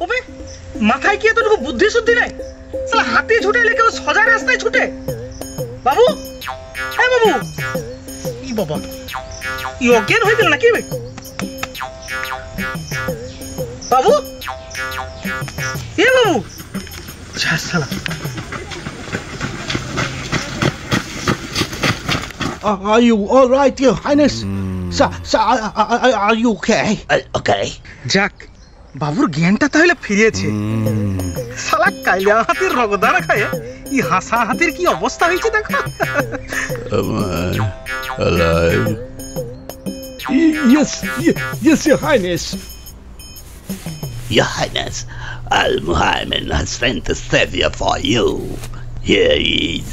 ওবে মাথায় কি এতটুকু বুদ্ধি শুদ্ধি নাই? সালা হাতি ছুটে এলে কেউ সোজা রাস্তায় ছুটে? বাবু, হ্যাঁ বাবু, ই বাবা ই অজ্ঞান হয়ে গেল নাকি? বাবু, এ বাবু, সালা Are you all right, Your Highness? Sir, are you okay? Okay. যাক, বাবুর জ্ঞানটা তাহলে ফিরেছে। শালা কাইলা হাতির রগদানা খায় ই হাসা হাতির কি অবস্থা হয়েছে দেখো। Alive. Yes, Your Highness. Your Highness, Al-Muhaymin has sent a savior for you. Here he is.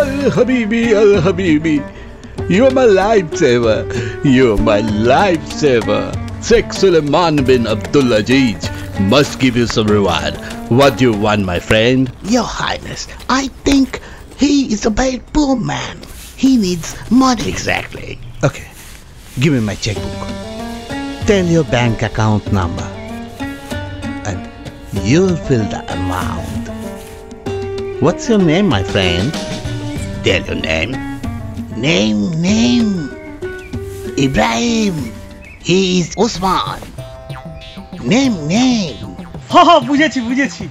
Al-Habibi, Al-Habibi, you're my lifesaver. You're my lifesaver. Sheikh Suleiman bin Abdulaziz must give you some reward. What do you want, my friend? Your Highness, I think he is a very poor man. He needs money. Exactly. Okay, give me my checkbook. Tell your bank account number and you'll fill the amount. What's your name, my friend? Tell your name. Name. Ibrahim. He is Usman. Name. হ বুঝেছি।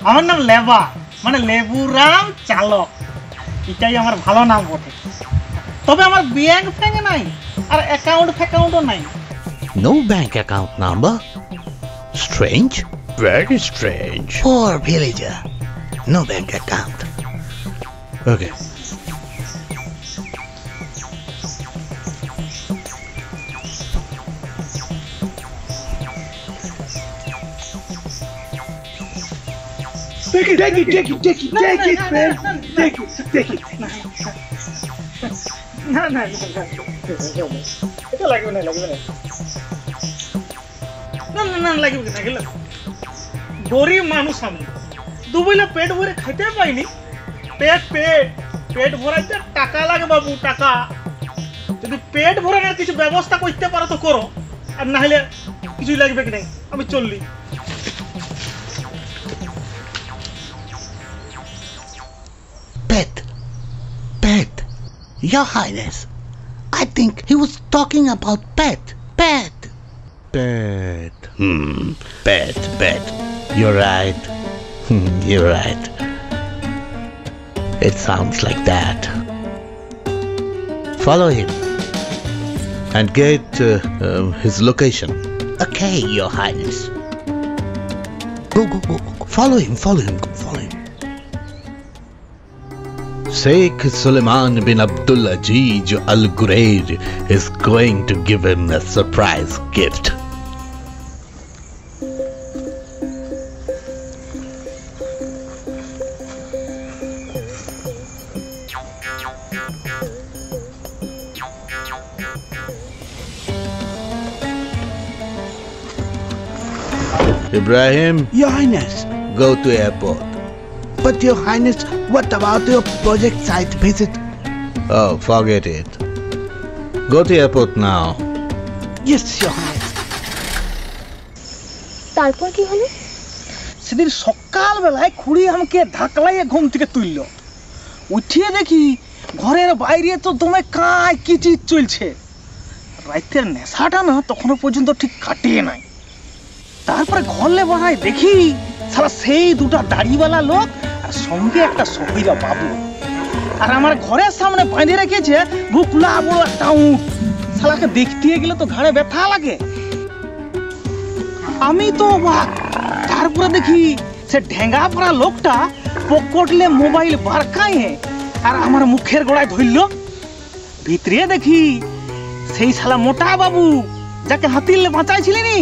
আমার নাম লেবা, মানে লেবুরাম চালক। এটাই আমার ভালো নাম বটে। তবে আমার ব্যাংক নাই আর অ্যাকাউন্টও নাই। No bank account number? Strange. Very strange. Poor villager. No bank account. Okay. Take it, man. Take it. না এটা লাগবে না লাগবে না গেল। গরিব মানুষ আমি, দুবেলা পেট ভরে খাইতে পাইনি। পেট ভরাইতে টাকা লাগে বাবু, টাকা। যদি পেট ভরানোর কিছু ব্যবস্থা করতে পারো তো করো, আর না হলে কিছুই লাগবে কি নাই। আমি চললি। Pet. Your Highness, I think he was talking about pet. Pet. Pet. You're right. You're right. It sounds like that. Follow him and get his location. Okay, Your Highness. Go. Follow him. Sheikh Suleiman bin Abdulaziz Al Ghurair is going to give him a surprise gift. Ibrahim, Your Highness. go to airport. But Your Highness, what about your project site visit? Oh, forget it. Go to airport now. Yes, Your Highness. তারপর কি হলো? সেদিন সকালবেলায় খুড়ি আমাকে ধাকলাইয়ে ঘুম থেকে তুললো। উঠিয়ে দেখি ঘরের বাইরে তো দমে কাঁই কিচির চলছে। রাতের নেশাটা না তখনও পর্যন্ত ঠিক কাটিয়ে নাই। তারপরে ঘরে বাড়ায় দেখি সারা সেই দুটা দাড়িওয়ালা লোক আর সঙ্গে একটা সহিলা বাবু, আর আমার ঘরের সামনে বাঁধে রেখেছে বুকলা বড় একটা উট। শালাকে দেখতে গেলে তো ঘাড়ে ব্যথা লাগে। আমি তো অবাক। তারপরে দেখি সে ঢেঙ্গা পড়া লোকটা পকেটলে মোবাইল বারকায় আর আমার মুখের গোড়ায় ধরল। ভিতরে দেখি সেই শালা মোটা বাবু যাকে হাতিলে বাঁচাইছিলেনি,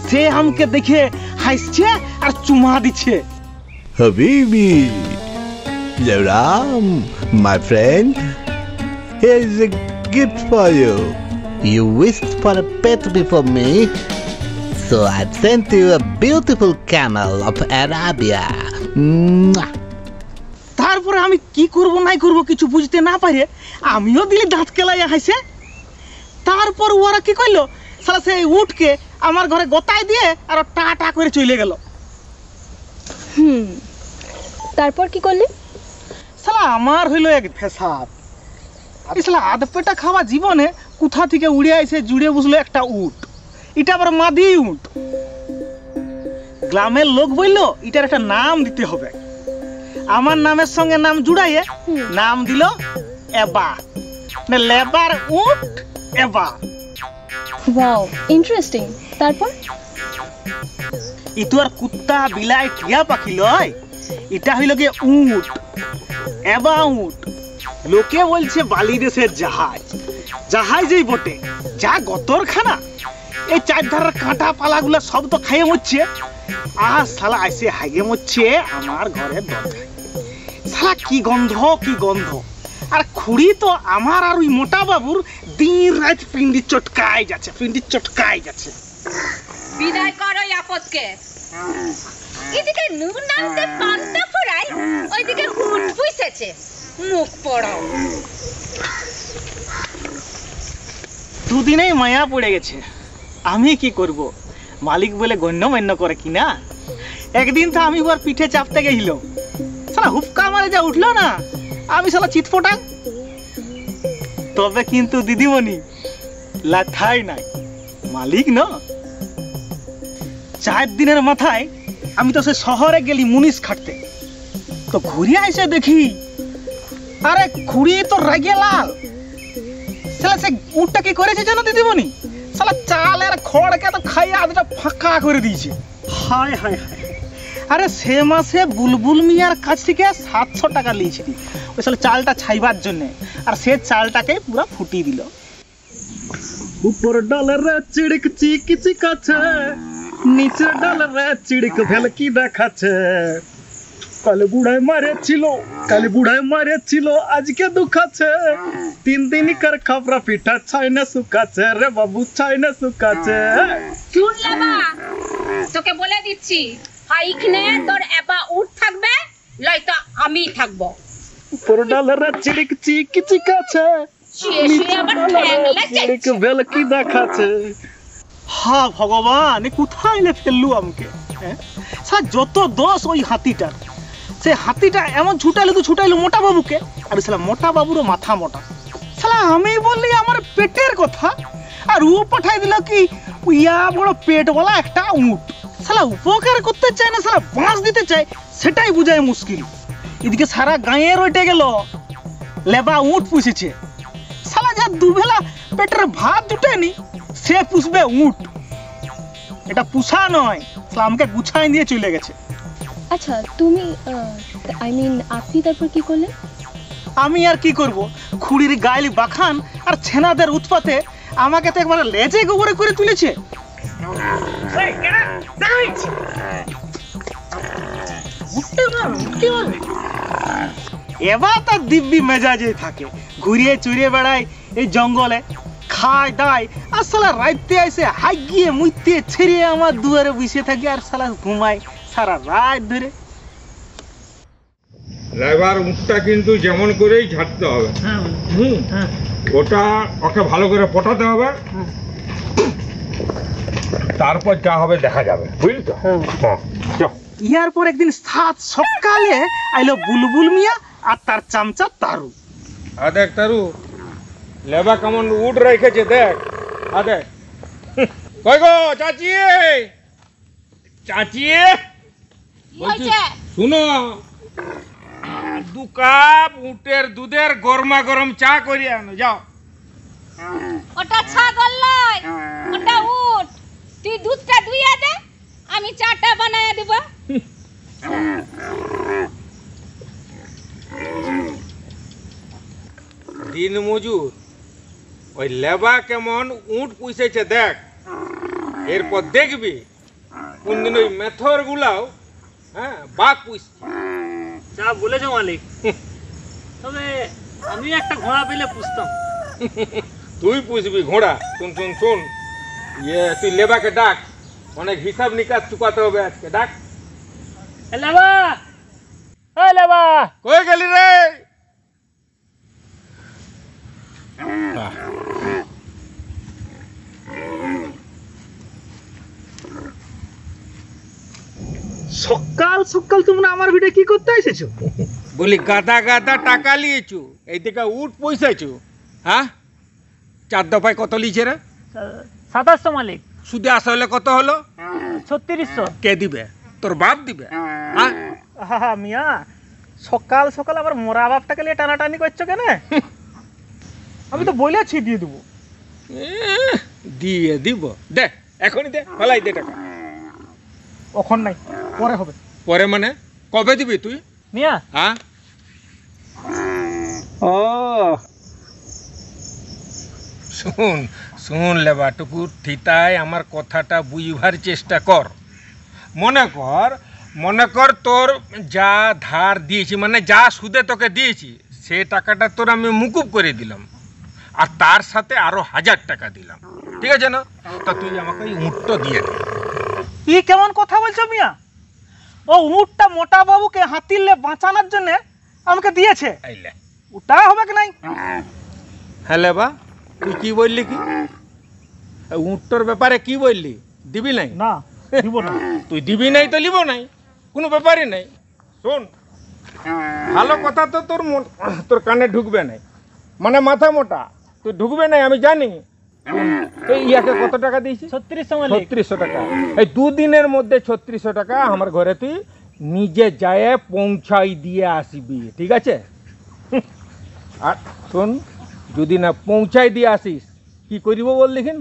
সে আমাকে দেখে হাসছে আর চুমা দিচ্ছে। Habibi, Ram, my friend, here's a gift for you. You wished for a pet before me, so I've sent you a beautiful camel of Arabia. Mwah. তারপরে আমি কি করব নাই করব কিছু বুঝতে না পারে আমিও দিলি দাঁত কেলাইয়া হাসে। তারপর ওরা কি করলো, শালা সেই উঠকে আমার ঘরে গোতায় দিয়ে আর টাটা করে চলে গেল। তারপর কি করলি? শালা আমার হইলো এক ফেসাদ। আর শালা আধ পেটা খাওয়া জীবনে কোথা থেকে উড়ে আইসে জুড়ে বসলো একটা উট। এটা আবার মাদি উট। গ্রামের লোক বললো এটার একটা নাম দিতে হবে। আমার নামের সঙ্গে নাম জুড়াইয়ে নাম দিল এবা, মানে লেবার উট এবা। Wow, interesting. তারপর? ইতো আর কুত্তা বিলাই টিয়া পাখি লয়, এটা হইল গিয়ে উট, এবা উট। লোকে বলছে বালি দেশের জাহাজ, জাহাজই বটে। যা গতরখানা, এই চারধারের কাঁটা পালাগুলো সব তো খাইয়ে মরছে। আর শালা আইসে হাইগে মরছে আমার ঘরের দরজায়। শালা কি গন্ধ কি গন্ধ। আর খুঁড়ি তো আমার আর ওই মোটা বাবুর দিন রাত পিন্ডি চটকাই যাচ্ছে, পিন্ডি চটকাই যাচ্ছে। বিদায় করো আপদকে। এদিকে নুন নামতে পান্তা ফোড়াই, ওইদিকে হুট বুঝেছে মুখ পড়াও। দুদিনেই মায়া পড়ে গেছে। আমি কি করব, মালিক বলে গণ্যমান্য করে কিনা। একদিন তো আমি ওর পিঠে চাপতে গেছিল, শালা হুপকা মারে যা উঠলো না, আমি শালা চিৎফোটা। তবে কিন্তু দিদিমণি লাথাই নাই, মালিক না। 4 দিনের মাথায় আমি তো সে শহরে গেলি মুনিশ খাটতে। তো ঘুরে এসে দেখি আরে খুঁড়ি তো রাগে লাল। শালা সে উটটা কি করেছে জানো দিদিমণি, শালা চালের খড়কে তো খাইয়া আধটা ফাঁকা করে দিয়েছে। হায় হায় হায়। আরে সে মাসে বুলবুল মিয়ার কাছ থেকে 700 টাকা নিয়েছিলি ওই শালা চালটা ছাইবার জন্য, আর সে চালটাকে পুরো ফুটিয়ে দিল। উপর ডালের চিড়িক চিকি চিকাছে, নিচে ডালের চিড়িক ভেলকি দেখাচ্ছে। কালে বুড়ায় মারেছিল আজকে দুখাচ্ছে। 3 দিনকার খাবরা পিঠা ছাইনে শুকাচ্ছে রে বাবু, ছাইনে শুকাচ্ছে। শুনলে মা, তোকে বলে দিচ্ছি, এইখানে তোর এবা উঠ থাকবে, লয়তো আমি থাকবো। উপর ডালের চিড়িক চিকি চিকাছে, শেষে আবার ঠ্যাংলা চাইছে। ভেলকি দেখাচ্ছে। হা ভগবান, এ কোথায় এনে ফেললু আমাকে। যত দোষ ওই হাতিটার। সে হাতিটা এমন ছুটাইলো মোটা বাবুকে, আর শালা মোটা বাবুরও মাথা মোটা। শালা আমি বললি আমার পেটের কথা, আর ও পাঠাই দিল কি ইয়া বড় পেটওয়ালা একটা উট। শালা উপকার করতে চায় না, শালা বাঁশ দিতে চায়, সেটাই বুঝায় মুশকিল। এদিকে সারা গাঁয়ে রটে গেল লেবা উট পুষেছে। শালা যা দুবেলা পেটের ভাত জুটেনি সে পুষবে উট। এটা পুষা নয়, শালা আমাকে গুছাই দিয়ে চলে গেছে। আচ্ছা তুমি আপনি তারপর কি করলেন? আমি আর কি করব, খুঁড়ির গাইলি বাখান আর ছেনাদের উৎপাতে আমাকে তো একবার লেজে গোবরে করে তুলেছে। এবার তার দিব্যি মেজাজে থাকে, ঘুরিয়ে চুরিয়ে বেড়ায় এই জঙ্গলে, খায় দায়, আর শালা রাইতে এসে হাগিয়ে মুইতে ছেড়ে আমার দুয়ারে বসে থাকে, আর শালা ঘুমায় সারা রাত ধরে। লেবার উঠটা কিন্তু যেমন করেই ঝাড়তে হবে। ওটা ওকে ভালো করে পটাতে হবে, তারপর যা হবে দেখা যাবে, বুঝলি তো? ইয়ার পর একদিন 7 সকালে আইলো বুলবুল মিয়া আর তার চামচা তারু। দেখ তারু, লেবা কেমন উঠ রেখেছে দেখ। দেখ কই গো চাচি, চাচি শুনো, 2 কাপ উটের দুধের গরমা গরম চা করিয়ে আনো যাও। ওটা ছাগল নয়, ওটা উট। তুই দুধটা দুইয়া দে, আমি চাটা বানায়া দেব। দিন মজুর, ওই লেবা কেমন উট পুষেছে দেখ, এরপর দেখবি কোনদিন ওই মেথর গুলাও বাঘ পুষছে। যা বলেছো মালিক, তবে আমি একটা ঘোড়া পেলে পুষতাম। তুই পুষবি ঘোড়া? শুন শুন শুন, তুই লেবাকে ডাক, অনেক হিসাব নিকাশ চুকাতে হবে আজকে, ডাক। লেবা, ও লেবা। লেবা কই গেলি রে? সকাল সকাল তোমরা আমার ভিটে কি করতে এসেছো? বলি গাদা গাদা টাকা লিয়েছু, এই দিকে উঠ পয়সাইছু। হ্যাঁ, 4 দফায় কত লিছে রে? 2700 মালিক। সুদে আসলে কত হলো? 3600। কে দিবে? তোর বাপ দিবে? হ্যাঁ মিয়া, সকাল সকাল আবার মোরা বাপটাকে নিয়ে টানাটানি করছো কেন? আমি তো বলেছি দিয়ে দেবো। দিয়ে দিব, দে এখনই দে, ফেলাই দে টাকা। এখন নাই, পরে হবে। পরে মানে কবে দিবি তুই? মিয়া, হ্যাঁ ও শুন শুন লেবাটুকু ঠিতাই আমার কথাটা বুঝবার চেষ্টা কর। মনে কর তোর যা ধার দিয়েছি, মানে যা সুদে তোকে দিয়েছি, সে টাকাটা তোর আমি মুকুব করে দিলাম, আর তার সাথে আরো 1000 টাকা দিলাম, ঠিক আছে না? তা তুই আমাকে এই উঁটটা দিয়ে দে। ই কেমন কথা বলছো মিয়া? ও উটটা মোটা বাবুকে হাতিলে বাঁচানোর জন্য আমাকে দিয়েছে, আইলে ওটা হবে কি নাই? হ্যাঁ লেবা, তুই কি বললি? কি উঁটটার ব্যাপারে কি বললি? দিবি নাই? না, দিব না। তুই দিবি নাই তো লিব নাই, কোনো ব্যাপারই নাই। শোন, ভালো কথা তো তোর কানে ঢুকবে নাই, মানে মাথা মোটা, তুই ঢুকবে নাই আমি জানি। এই ইয়াকে কত টাকা দিয়েছিস? 3600 টাকা। এই 2 দিনের মধ্যে 3600 টাকা আমার ঘরে তুই নিজে যায় পৌঁছাই দিয়ে আসবি, ঠিক আছে? আর শোন, যদি না পৌঁছাই দিয়ে আসিস কি করিব বল দেখিন?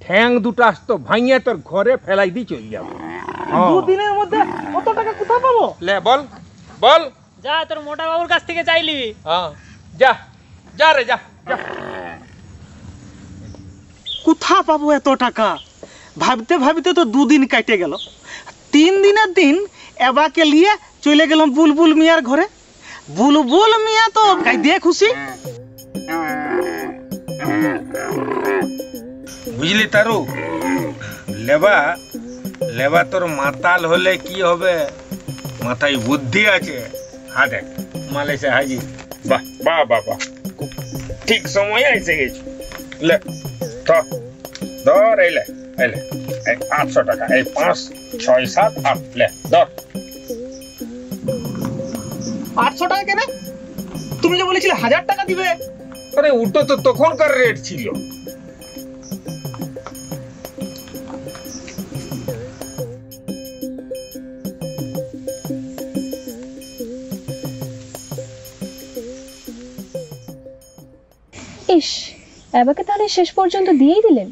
ঠ্যাং দুটো আসতো ভাঙিয়ে তোর ঘরে ফেলাই দিয়ে চলে যাবো। 2 দিনের মধ্যে কত টাকা কোথা পাবো? লে বল বল। যা তোর মোটা বাবুর কাছ থেকে চাইলি। হ্যাঁ, যা যা রে যা যা। কোথা পাবো এত টাকা? ভাবতে ভাবতে তো 2 দিন কেটে গেল। 3 দিনের দিন এবাকে নিয়ে চলে গেলাম বুলবুল মিয়ার ঘরে। বুলবুল মিয়া তো গাইদে খুশি। বুঝলি তারু, লেবা তোর মাতাল হলে কি হবে? মাথায় বুদ্ধি আছে। হ্যাঁ দেখ, মাল এসে হাজির। বাহ বাহ বাহ বাহ, ঠিক সময় এসে গেছি। লে ধর, এলে 800 টাকা, এই 5, 6, 7, 8, লে ধর। 800 টাকা কেন? তুমি যে বলেছিলে 1000 টাকা দিবে। আরে ওটা তো তখনকার রেট ছিল। ইস, এবাকে তাহলে শেষ পর্যন্ত দিয়েই দিলেন?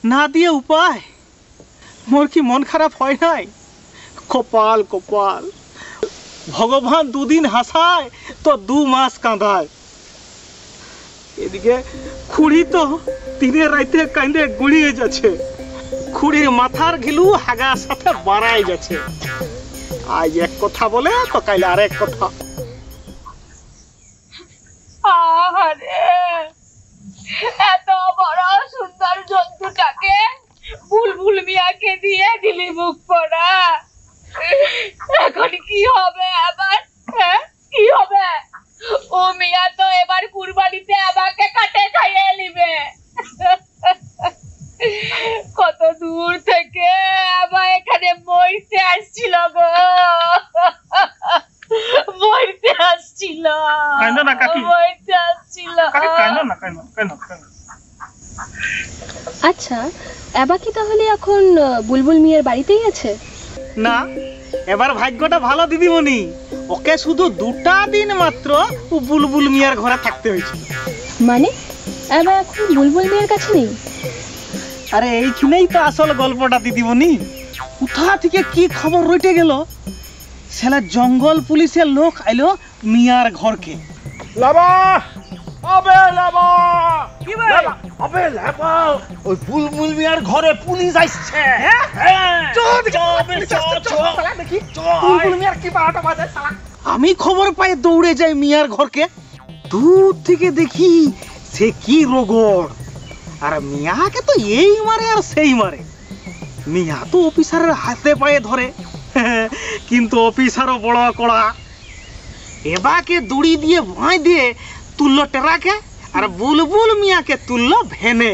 না দিয়ে উপায়? মোর কি মন খারাপ হয় নাই? কপাল কপাল, ভগবান 2 দিন হাসায় তো 2 মাস কাঁদায়। এদিকে খুড়ি তো 3 রাইতে কাঁদে গুড়িয়ে যাচ্ছে। খুড়ির মাথার ঘিলু হাগার সাথে বাড়াই যাচ্ছে। আজ এক কথা বলে তো কাইলে আরেক কথা। আহারে, এত বড় সুন্দর জন্তুটাকে বুলবুল মিয়াকে দিয়ে দিলি মুখ পড়া। এখন কি হবে আবার? কি হবে? ও মিয়া তো এবার কুরবানিতে আমাকে কাটে খাইয়ে নিবে। কত দূর থেকে আবার এখানে মরতে আসছিল গো, মরতে আসছিল, কাঁদো না কাকি, মরতে আসছিল। কাঁদো না, কাঁদো। আচ্ছা, এবা কি তাহলে এখন বুলবুল মিয়ার বাড়িতেই আছে? না, এবার ভাগ্যটা ভালো দিদিমণি। ওকে শুধু 2টা দিন মাত্র ও বুলবুল মিয়ার ঘরে থাকতে হয়েছিল। মানে এবা এখন বুলবুল মিয়ার কাছে নেই? আরে এইখানেই তো আসল গল্পটা দিদিমণি। কোথা থেকে কি খবর রইটে গেল, সেলা জঙ্গল পুলিশের লোক আইলো মিয়ার ঘরকে। লাবা আবে লাবা, কি ভাই? আবে লেবা, ওই বুলবুল মিয়ার ঘরে পুলিশ আসছে। আমি খবর পাই দৌড়ে যাই মিয়ার ঘরকে। দূর থেকে দেখি সে কি রোগড়, আর মিয়াকে তো এই মারে আর সেই মারে। মিয়া তো অফিসারের হাতে পায়ে ধরে, কিন্তু অফিসারও বড় কড়া। এবাকে দড়ি দিয়ে ভয় দিয়ে তুললো টেরাকে, আর বুলবুল মিয়াকে তুললো ভেনে।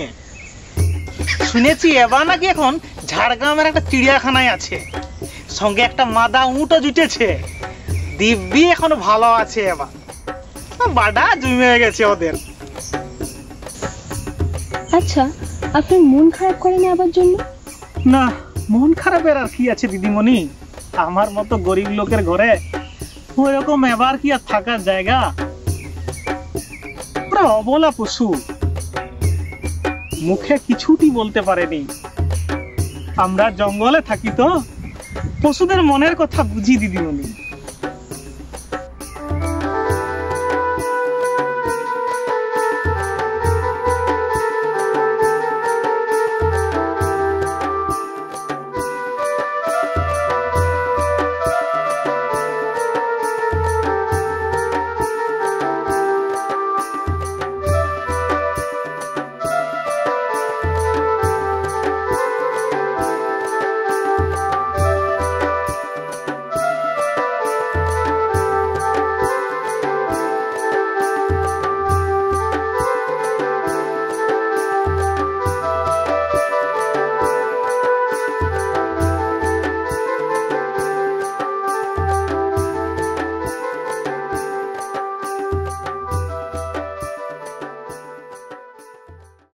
শুনেছি এবার নাকি এখন ঝাড়গ্রামের একটা চিড়িয়াখানায় আছে, সঙ্গে একটা মাদা উঁটও জুটেছে। দিব্যি এখন ভালো আছে, এবার বাডা জমে গেছে ওদের। আচ্ছা, আপনার মন খারাপ করে না আবার জন্য? না, মন খারাপের আর কি আছে দিদিমণি, আমার মতো গরিব লোকের ঘরে ওইরকম এবার কি আর থাকার জায়গা? ওরা অবলা পশু, মুখে কিছুটি বলতে পারেনি। আমরা জঙ্গলে থাকি তো পশুদের মনের কথা বুঝি দিদিমণি।